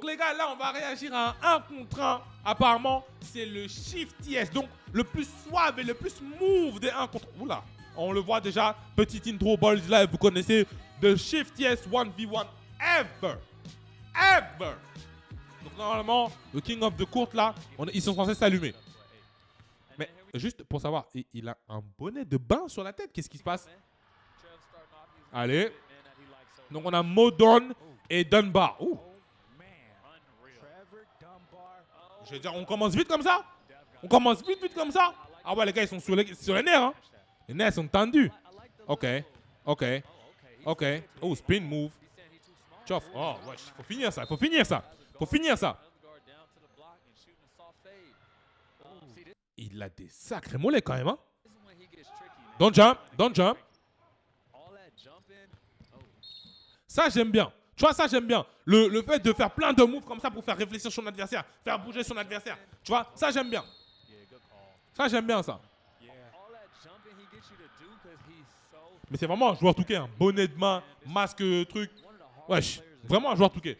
les gars, là, on va réagir à un 1 contre 1. Apparemment, c'est le Shifty-S. Donc, le plus suave et le plus smooth des 1 contre... Oula, on le voit déjà. Petite intro, Balls Live, vous connaissez. The Shifty-S 1v1 ever. Ever. Donc, normalement, le King of the Court, là, ils sont censés s'allumer. Mais, juste pour savoir, il a un bonnet de bain sur la tête. Qu'est-ce qui se passe? Allez. Donc, on a Modon et Dunbar. Ouh. Je veux dire, on commence vite comme ça? On commence vite comme ça? Ah ouais, les gars, ils sont sur les nerfs. Hein? Les nerfs sont tendus. Ok. Oh, spin move. Chof. Oh, wesh. Faut finir ça. Il a des sacrés mollets quand même. Hein? Don't jump. Ça, j'aime bien. Tu vois, ça, j'aime bien. Le fait de faire plein de moves comme ça pour faire réfléchir son adversaire, faire bouger son adversaire. Tu vois, ça, j'aime bien. Ça. Mais c'est vraiment un joueur touquet. Hein. Bonnet de main, masque, truc. Wesh, vraiment un joueur touquet.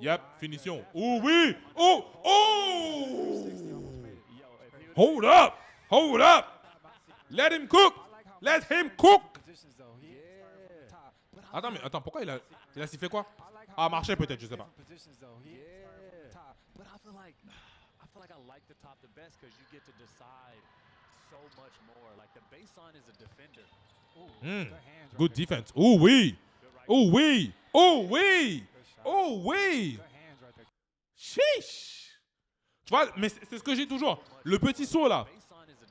Yep, finition. Oh oui! Oh! Hold up! Let him cook! Attends, pourquoi il a sifflé quoi? Ah, marché peut-être, je sais pas. Good defense. Oh oui! Chiche! Tu vois, mais c'est ce que j'ai toujours. Le petit saut là.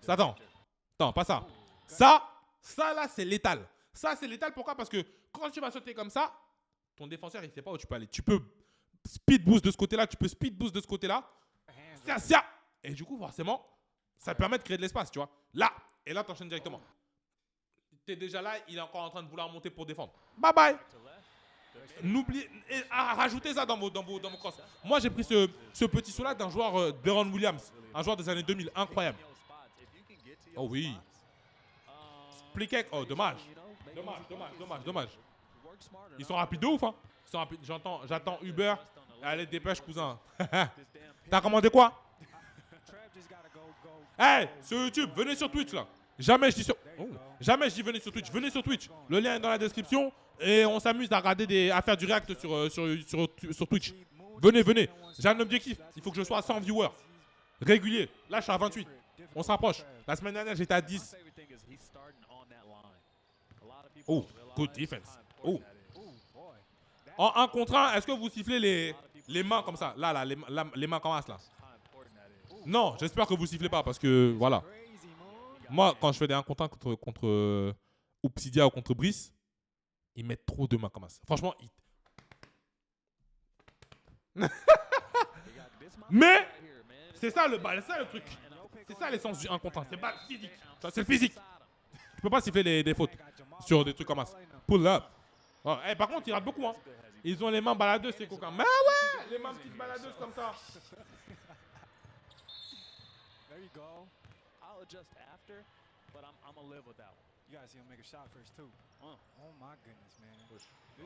Attends, pas ça. Ça là, c'est létal. Ça, c'est létal. Pourquoi? Parce que quand tu vas sauter comme ça, ton défenseur, il ne sait pas où tu peux aller. Tu peux speed boost de ce côté-là, tu peux speed boost de ce côté-là. Et du coup, forcément, ça permet de créer de l'espace, tu vois. Là, et là, tu enchaînes directement. Tu es déjà là, il est encore en train de vouloir monter pour défendre. Bye bye. N'oubliez, rajoutez ça dans vos cross. Moi, j'ai pris ce petit saut-là d'un joueur Deron Williams, un joueur des années 2000, incroyable. Oh oui. Split kick, oh dommage. Ils sont rapides de ouf, hein. J'attends Uber. Allez, dépêche, cousin. T'as commandé quoi? Hey, sur YouTube, venez sur Twitch là. Jamais je dis venez sur Twitch. Venez sur Twitch. Le lien est dans la description. Et on s'amuse à faire du react sur Twitch. Venez. J'ai un objectif. Il faut que je sois à 100 viewers. Régulier. Là, je suis à 28. On se rapproche. La semaine dernière, j'étais à 10. Oh, good defense. Oh. En 1 contre 1, est-ce que vous sifflez les mains comme ça? Là, les mains comme as là. Non, j'espère que vous sifflez pas parce que voilà. Moi, quand je fais des 1 contre 1 contre Obsidia ou contre Brice, ils mettent trop de mains comme ça. Franchement, mais c'est ça le truc. C'est ça l'essence du 1 contre 1. C'est pas physique. C'est le physique. Tu peux pas siffler des fautes sur des trucs comme ça. Pull up. Oh, hey, par contre, ils ratent beaucoup. Hein. Ils ont les mains baladeuses, c'est coquin. Mais ouais, les mains petites baladeuses comme ça.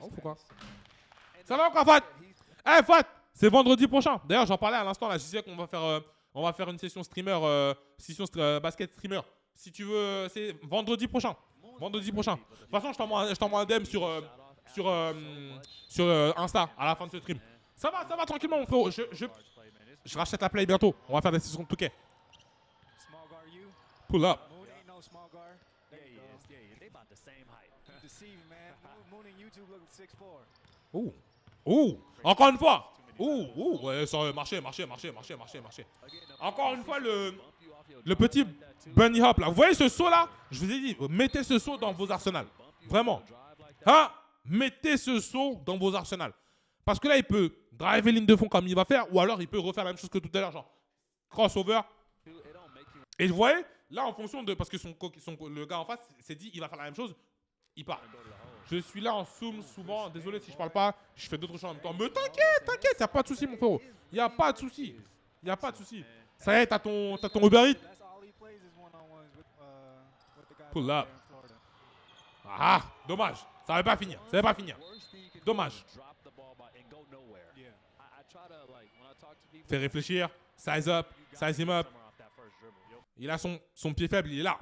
Oh, pourquoi? Ça va encore, Fat? Eh, Fat, c'est vendredi prochain. D'ailleurs, j'en parlais à l'instant. Là, je disais qu'on va faire une session streamer, basket streamer. Si tu veux, c'est vendredi prochain. De toute façon, je t'envoie un DM sur Insta à la fin de ce stream. Ça va tranquillement, mon frérot. Je rachète la play bientôt. On va faire des sessions de Touquet. Pull up. Encore une fois. Ouais, ça marché. Encore une fois, le petit bunny hop là. Vous voyez ce saut là? Je vous ai dit, mettez ce saut dans vos arsenals. Vraiment. Hein? Mettez ce saut dans vos arsenals. Parce que là, il peut driver ligne de fond comme il va faire, ou alors il peut refaire la même chose que tout à l'heure, genre crossover. Et vous voyez, là, en fonction de... Parce que le gars en face s'est dit, il va faire la même chose, il part. Je suis là en zoom souvent, désolé si je parle pas, je fais d'autres choses en même temps. Mais t'inquiète, y a pas de souci, mon frérot. Y a pas de souci. Ça y est, t'as ton Uber Eats. Pull up. Ah, dommage. Ça va pas finir. Dommage. Fait réfléchir. Size up. Size him up. Il a son pied faible, il est là.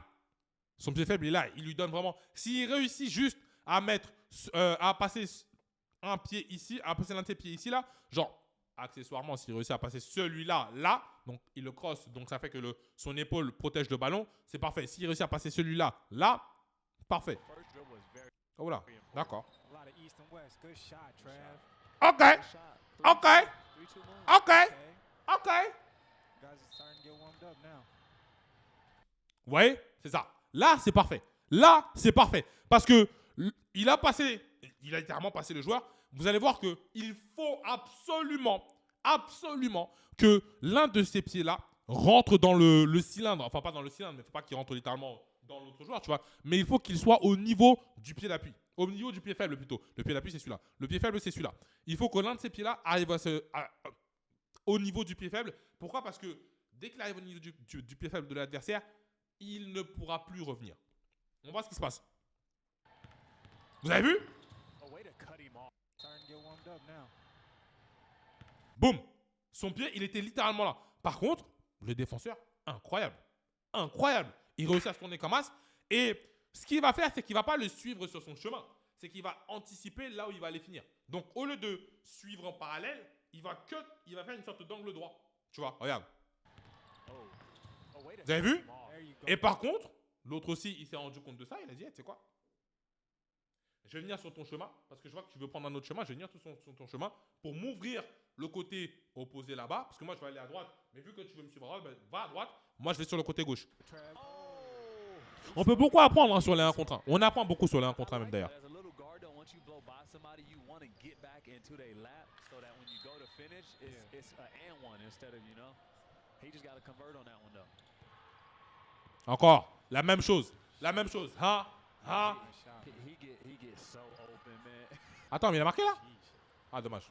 Son pied faible, il est là. Il lui donne vraiment... S'il réussit juste à mettre... à passer un pied ici, à passer l'un de ses pieds ici, là, genre, accessoirement, s'il réussit à passer celui-là, là, donc il le crosse, donc ça fait que son épaule protège le ballon, c'est parfait. S'il réussit à passer celui-là, là, parfait. Oh là, d'accord. OK. OK. OK. OK. Ouais, c'est ça. Là, c'est parfait. Là, c'est parfait. Parce que il a littéralement passé le joueur. Vous allez voir qu'il faut absolument que l'un de ces pieds-là rentre dans le cylindre. Enfin, pas dans le cylindre, mais il ne faut pas qu'il rentre littéralement dans l'autre joueur, tu vois. Mais il faut qu'il soit au niveau du pied d'appui. Au niveau du pied faible, plutôt. Le pied d'appui, c'est celui-là. Le pied faible, c'est celui-là. Il faut que l'un de ces pieds-là arrive au niveau du pied faible. Pourquoi? Parce que dès qu'il arrive au niveau du pied faible de l'adversaire, il ne pourra plus revenir. On voit ce qui se passe. Vous avez vu? Boum. Son pied, il était littéralement là. Par contre, le défenseur, incroyable. Incroyable. Il réussit à se tourner comme as. Et ce qu'il va faire, c'est qu'il ne va pas le suivre sur son chemin. C'est qu'il va anticiper là où il va aller finir. Donc, au lieu de suivre en parallèle, il va faire une sorte d'angle droit. Tu vois, regarde. Vous avez vu? Et par contre, l'autre aussi, il s'est rendu compte de ça. Il a dit, hey, tu sais quoi? Je vais venir sur ton chemin, parce que je vois que tu veux prendre un autre chemin. Je vais venir sur ton chemin pour m'ouvrir le côté opposé là-bas. Parce que moi, je vais aller à droite. Mais vu que tu veux me suivre à droite, ben, va à droite. Moi, je vais sur le côté gauche. On peut beaucoup apprendre hein, sur les 1 contre 1. On apprend beaucoup sur les 1 contre 1 même d'ailleurs. Encore, la même chose. La même chose. Hein? Hein? Attends, mais il a marqué là? Ah, dommage.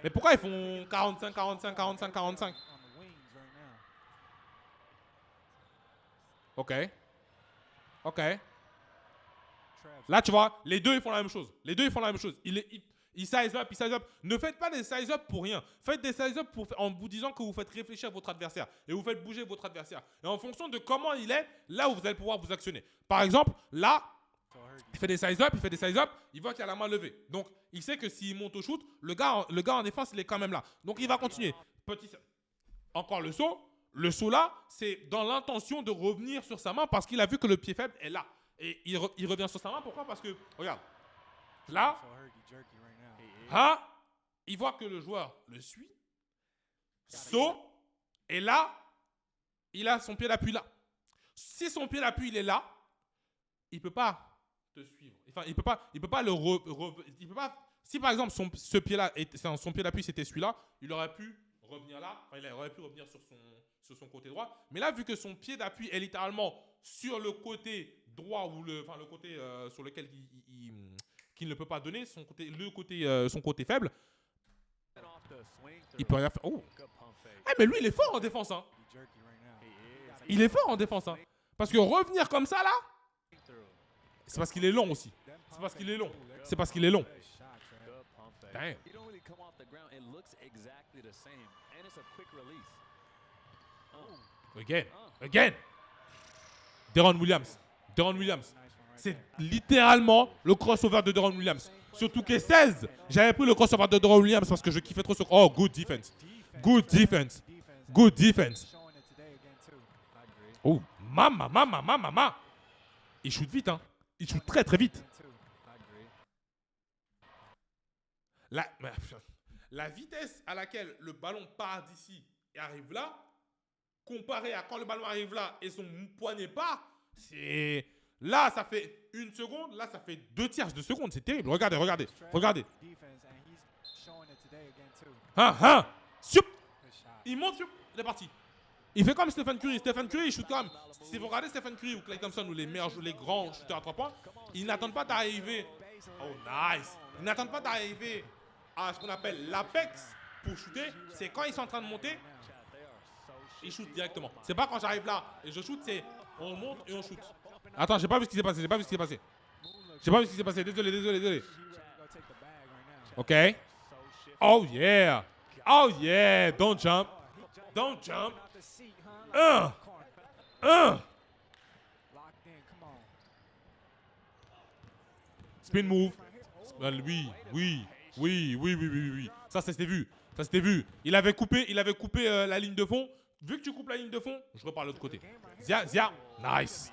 Mais pourquoi ils font 45, 45, 45, 45? Ok. Ok. Là, tu vois, les deux, ils font la même chose. Les deux, ils font la même chose. Ils size up, ils size up. Ne faites pas des size up pour rien. Faites des size up en vous disant que vous faites réfléchir votre adversaire. Et vous faites bouger votre adversaire. Et en fonction de comment il est, là où vous allez pouvoir vous actionner. Par exemple, là, il fait des size up, il voit qu'il a la main levée. Donc, il sait que s'il monte au shoot, le gars en défense, il est quand même là. Donc, il va continuer. Encore le saut. Le saut là, c'est dans l'intention de revenir sur sa main parce qu'il a vu que le pied faible est là. Et il revient sur sa main. Pourquoi? Parce que, regarde, là, il voit que le joueur le suit, saut, et là, il a son pied d'appui là. Si son pied d'appui, il est là, il ne peut pas te suivre. Enfin, il peut pas il peut pas. Si par exemple, son pied d'appui, c'était celui-là, il aurait pu revenir là, enfin, il aurait pu revenir sur son côté droit. Mais là, vu que son pied d'appui est littéralement sur le côté droit ou le côté sur lequel qu'il ne peut pas donner, son côté faible, il peut rien faire. Oh. Ah, mais lui, il est fort en défense. Hein. Il est fort en défense. Hein. Parce que revenir comme ça, là, c'est parce qu'il est long aussi. C'est parce qu'il est long. C'est parce qu'il est long. Damn. Again. Deron Williams. C'est littéralement le crossover de Deron Williams. Surtout que 16, j'avais pris le crossover de Deron Williams parce que je kiffais trop sur... Oh, good defense. Oh, mama. Il shoot vite, hein. Il shoot très, très vite. La vitesse à laquelle le ballon part d'ici et arrive là, comparé à quand le ballon arrive là et son poignet part, c'est... Là, ça fait 1 seconde. Là, ça fait 2 tiers de seconde. C'est terrible. Regardez. Il monte, il est parti. Il fait comme Stephen Curry. Stephen Curry, il shoot comme... Si vous regardez Stephen Curry ou Klay Thompson ou les grands shooters à 3 points, ils n'attendent pas d'arriver... Oh, nice. Ils n'attendent pas d'arriver à ce qu'on appelle l'apex pour shooter. C'est quand ils sont en train de monter, ils shootent directement. C'est pas quand j'arrive là et je shoot, c'est on monte et on shoot. Attends, j'ai pas vu ce qui s'est passé. Désolé. OK. Oh yeah. Oh yeah. Don't jump. Don't jump. Un. Spin move. Oui. Ça c'était vu. Ça c'était vu. Il avait coupé la ligne de fond. Vu que tu coupes la ligne de fond, je repars de l'autre côté. Zia. Nice.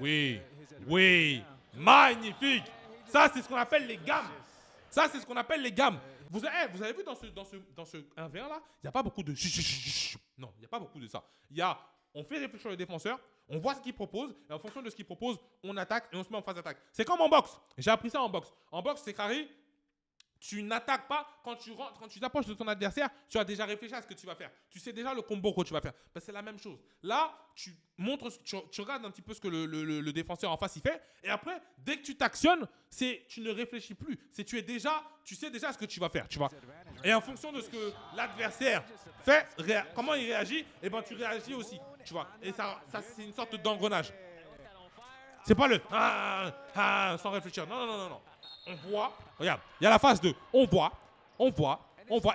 Oui. Magnifique. Ça, c'est ce qu'on appelle les gammes. Vous avez vu dans ce 1v1 là, il n'y a pas beaucoup de... Non, il n'y a pas beaucoup de ça. On fait réfléchir le défenseur, on voit ce qu'il propose, et en fonction de ce qu'il propose, on attaque et on se met en phase d'attaque. C'est comme en boxe. J'ai appris ça en boxe. En boxe, c'est carré. Tu n'attaques pas quand tu t'approches de ton adversaire, tu as déjà réfléchi à ce que tu vas faire. Tu sais déjà le combo que tu vas faire. Ben, c'est la même chose. Là, tu regardes un petit peu ce que le défenseur en face il fait, et après, dès que tu t'actionnes, tu ne réfléchis plus. Tu sais déjà ce que tu vas faire, tu vois. Et en fonction de ce que l'adversaire fait, comment il réagit, et ben tu réagis aussi, tu vois. Et ça c'est une sorte d'engrenage. C'est pas le sans réfléchir. Non. On voit, regarde, il y a la phase 2. On voit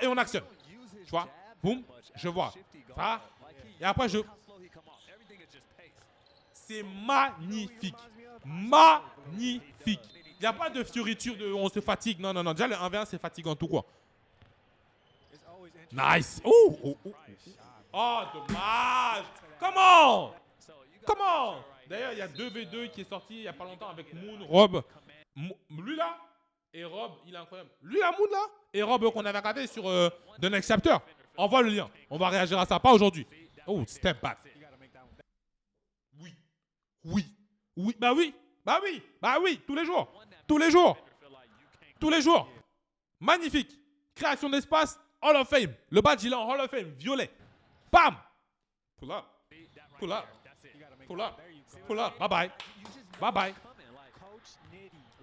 et on actionne. Tu vois, boum, je vois. Ça, et après c'est magnifique. Il n'y a pas de fioriture on se fatigue. Non. Déjà le 1v1 c'est fatigant tout quoi. Nice. Oh, dommage. Comment? D'ailleurs, il y a 2v2 qui est sorti il n'y a pas longtemps avec Moon, Rob. Lui là, et Rob, il est incroyable. Lui là, Moon là, et Rob qu'on avait regardé sur The Next Chapter. Envoie le lien. On va réagir à ça, pas aujourd'hui. Oh, step back. Bah oui, tous les jours. Magnifique. Création d'espace, Hall of Fame. Le badge, il est en Hall of Fame, violet. Bam. Pull up. Bye bye.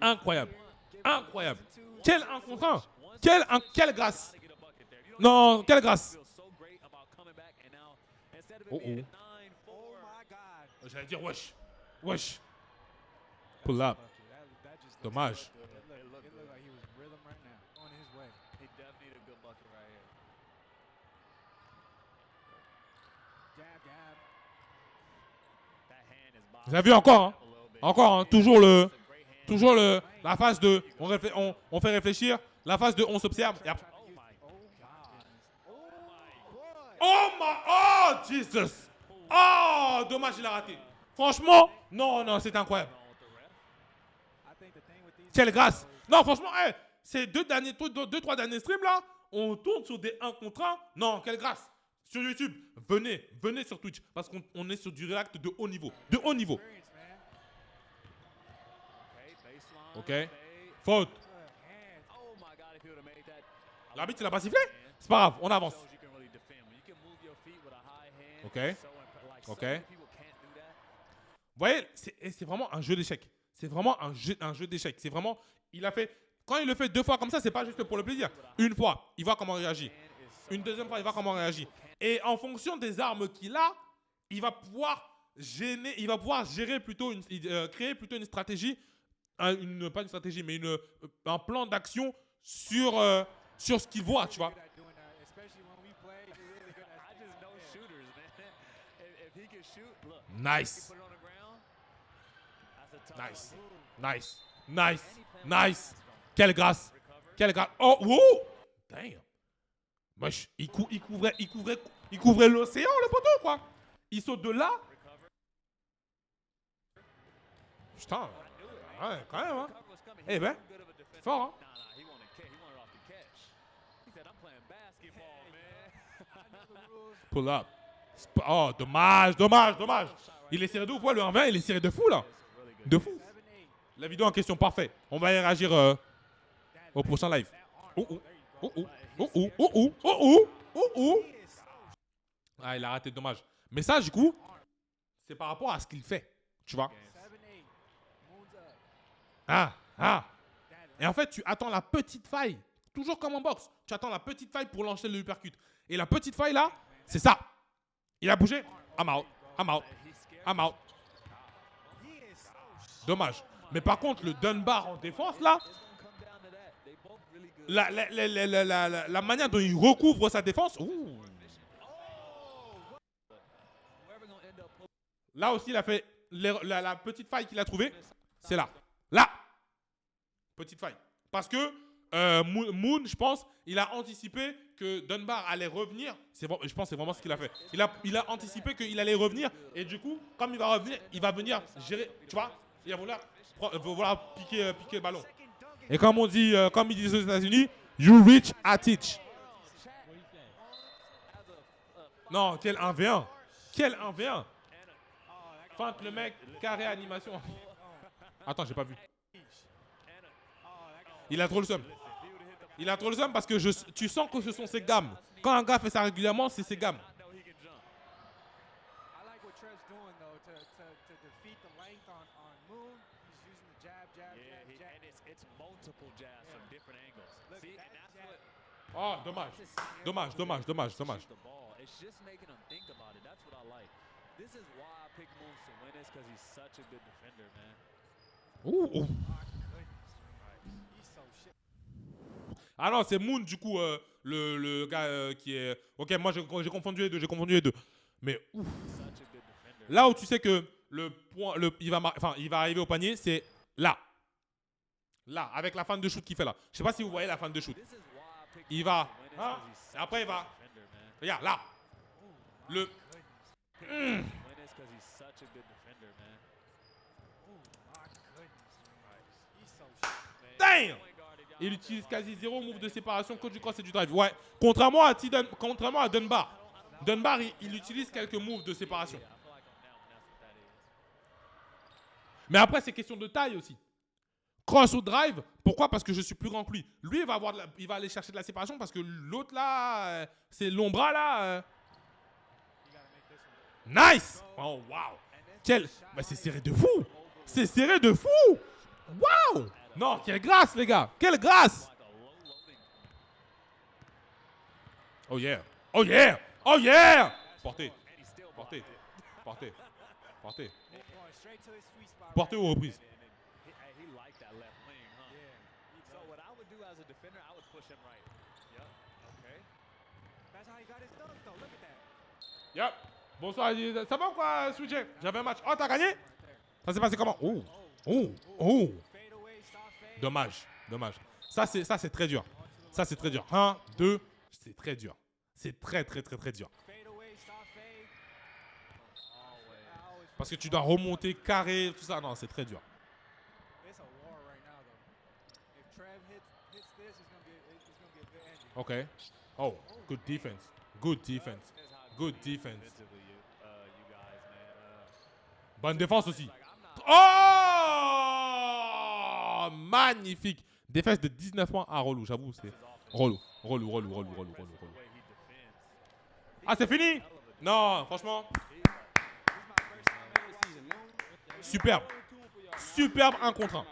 Incroyable. Quel 1 contre 1. Quelle grâce. Non, quelle grâce. Oh. J'allais dire wesh. Pull up. Dommage. Vous avez vu encore, toujours la phase de on fait réfléchir, la phase de on s'observe. Et après... Oh Jesus. Oh, dommage, il a raté. Franchement, non, c'est incroyable. Quelle grâce. Non, franchement, ces 2-3 derniers streams là, on tourne sur des 1 contre 1. Non, quelle grâce. Sur YouTube, venez sur Twitch parce qu'on est sur du React de haut niveau. Ok. Faute. L'arbitre, il a pas sifflé. C'est pas grave, on avance. Ok. Vous voyez, c'est vraiment un jeu d'échecs. C'est vraiment un jeu d'échecs. C'est vraiment, quand il le fait 2 fois comme ça, c'est pas juste pour le plaisir. Une fois, il voit comment réagir. Une deuxième fois, il voit comment réagir. Et en fonction des armes qu'il a, il va pouvoir gérer plutôt créer plutôt une stratégie, pas une stratégie, mais un plan d'action sur ce qu'il voit, tu vois. Nice. Quelle grâce. Oh, wow. Damn. Moche. Il couvrait l'océan, le poteau, quoi. Il saute de là. Putain. Ouais, quand même, hein. Eh ben, fort, hein. Pull up. Oh, dommage. Il est serré de ouf. Ouais, le 1v1, il est serré de fou, là. De fou. La vidéo en question, parfait. On va y réagir au prochain live. Ah, il a raté, dommage. Mais ça, du coup, c'est par rapport à ce qu'il fait. Tu vois. Et en fait, tu attends la petite faille. Toujours comme en boxe. Tu attends la petite faille pour lancer le uppercut. Et la petite faille, là, c'est ça. Il a bougé. I'm out. Dommage. Mais par contre, le Dunbar en défense, là, la manière dont il recouvre sa défense, ouh. Là aussi, il a fait la petite faille qu'il a trouvée. C'est là. Là. Petite faille. Parce que Moon, je pense, il a anticipé que Dunbar allait revenir. Je pense que c'est vraiment ce qu'il a fait. Il a anticipé qu'il allait revenir. Et du coup, comme il va revenir, il va venir gérer. Tu vois, il va vouloir piquer le ballon. Et comme on dit, comme ils disent aux États-Unis, you reach, I teach. Non, quel 1v1. Quel 1v1. Feinte le mec, carré animation. Attends, j'ai pas vu. Il a trop le seum. Il a trop le seum parce que tu sens que ce sont ses gammes. Quand un gars fait ça régulièrement, c'est ses gammes. Oh, dommage. Dommage, dommage, dommage, dommage. Ouh, ouh. Ah non, c'est Moon du coup, le gars qui est... Ok, moi j'ai confondu les deux, Mais ouf. Là où tu sais que le point, il va arriver au panier, c'est là. Là, avec la fin de shoot qu'il fait là. Je sais pas si vous voyez la fin de shoot. Il va... Hein, et après il va... Regarde, là. Le... Damn! Il utilise quasi zéro move de séparation que du cross et du drive. Ouais. Contrairement à Dunbar. Dunbar, il utilise quelques moves de séparation. Mais après, c'est question de taille aussi. Cross ou drive, pourquoi? Parce que je suis plus grand que lui. Lui, il va aller chercher de la séparation parce que l'autre là, c'est l'ombra là. Nice! Oh, wow! Bah, c'est serré de fou! C'est serré de fou! Wow! Non, quelle grâce, les gars! Quelle grâce! Oh yeah! Oh yeah! Oh yeah! Portez! Portez! Portez! Portez! Portez aux reprises. Yep. Bonsoir. Ça va ou quoi, Switcher? J'avais un match. Oh, t'as gagné? Ça s'est passé comment? Oh! Oh! Oh! Dommage. Dommage. Ça, c'est très dur. Ça, c'est très dur. 1, 2, c'est très dur. C'est très, très, très, très dur. Parce que tu dois remonter carré, tout ça. Non, c'est très dur. Ok. Oh, good defense. Good defense. Good defense. Bonne défense aussi. Oh! Magnifique. Défense de 19 points à relou, j'avoue, c'est relou. Relou. Ah, c'est fini? Non, franchement. Superbe. Superbe 1 contre 1.